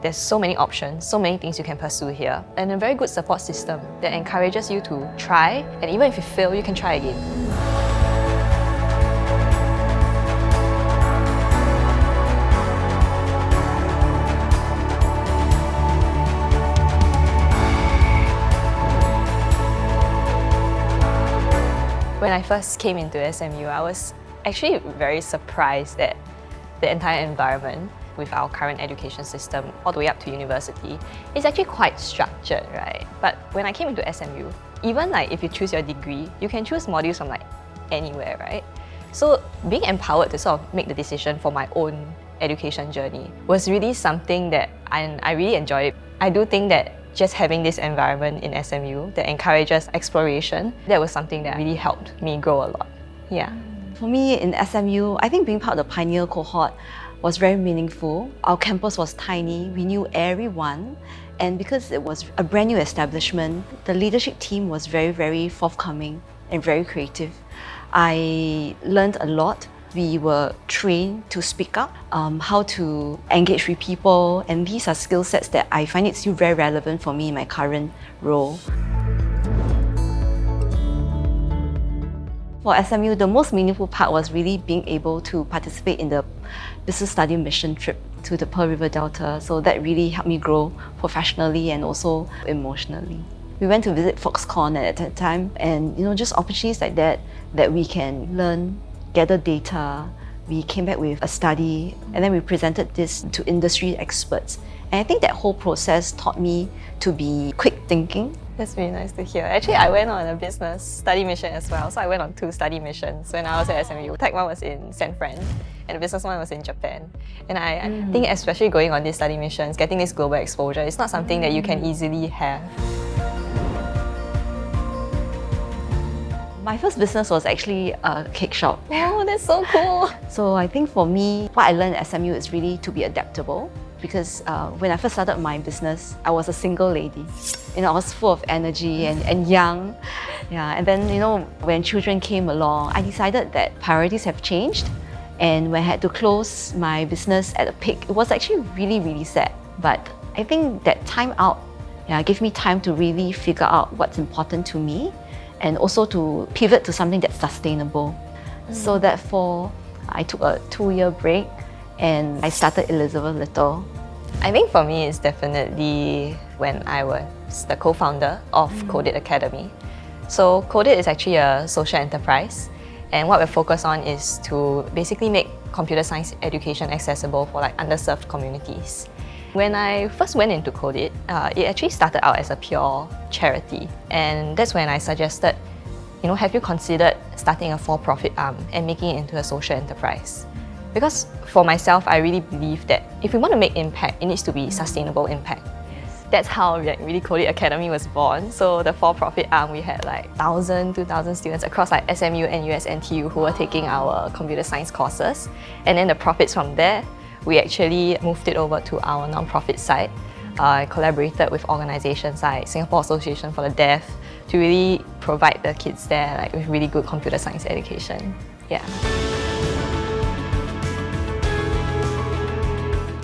There's so many options, so many things you can pursue here, and a very good support system that encourages you to try, and even if you fail, you can try again. When I first came into SMU, I was actually very surprised at the entire environment with our current education system all the way up to university. It's actually quite structured, right? But when I came into SMU, even if you choose your degree, you can choose modules from anywhere, right? So being empowered to sort of make the decision for my own education journey was really something that I really enjoyed. I do think that just having this environment in SMU that encourages exploration, that was something that really helped me grow a lot. Yeah. For me in SMU, I think being part of the pioneer cohort was very meaningful. Our campus was tiny, we knew everyone, and because it was a brand new establishment, the leadership team was very, very forthcoming and very creative. I learned a lot. We were trained to speak up, how to engage with people, and these are skill sets that I find it still very relevant for me in my current role. For SMU, the most meaningful part was really being able to participate in the business study mission trip to the Pearl River Delta. So that really helped me grow professionally and also emotionally. We went to visit Foxconn at that time, and just opportunities like that we can learn, gather data. We came back with a study, and then we presented this to industry experts. And I think that whole process taught me to be quick thinking. That's really nice to hear. Actually, I went on a business study mission as well. So I went on 2 study missions when I was at SMU. Tech one was in San Fran, and the business one was in Japan. And I think especially going on these study missions, getting this global exposure, it's not something that you can easily have. My first business was actually a cake shop. Oh, that's so cool! So I think for me, what I learned at SMU is really to be adaptable. Because when I first started my business, I was a single lady. I was full of energy and young. Yeah, and then when children came along, I decided that priorities have changed. And when I had to close my business at a peak, it was actually really, really sad. But I think that time out gave me time to really figure out what's important to me, and also to pivot to something that's sustainable. So therefore, I took a 2-year break and I started Elizabeth Little. I think for me, it's definitely when I was the co-founder of CodeIT Academy. So CodeIT is actually a social enterprise, and what we're focused on is to basically make computer science education accessible for underserved communities. When I first went into CodeIT, it actually started out as a pure charity, and that's when I suggested, have you considered starting a for-profit arm and making it into a social enterprise? Because for myself, I really believe that if we want to make impact, it needs to be sustainable impact. That's how really CodeIT Academy was born. So the for-profit arm, we had 1,000, 2,000 students across SMU, NUS, NTU who were taking our computer science courses. And then the profits from there, we actually moved it over to our non-profit side. I collaborated with organizations like Singapore Association for the Deaf to really provide the kids there with really good computer science education. Yeah.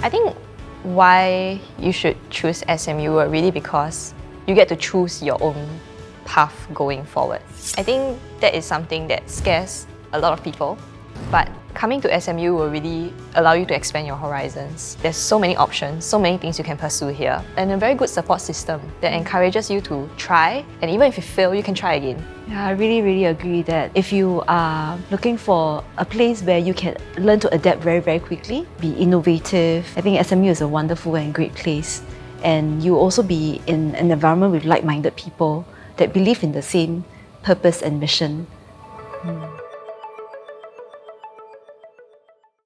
I think why you should choose SMU are really because you get to choose your own path going forward. I think that is something that scares a lot of people, but coming to SMU will really allow you to expand your horizons. There's so many options, so many things you can pursue here, and a very good support system that encourages you to try, and even if you fail, you can try again. Yeah, I really, really agree that if you are looking for a place where you can learn to adapt very, very quickly, be innovative, I think SMU is a wonderful and great place. And you also be in an environment with like-minded people that believe in the same purpose and mission.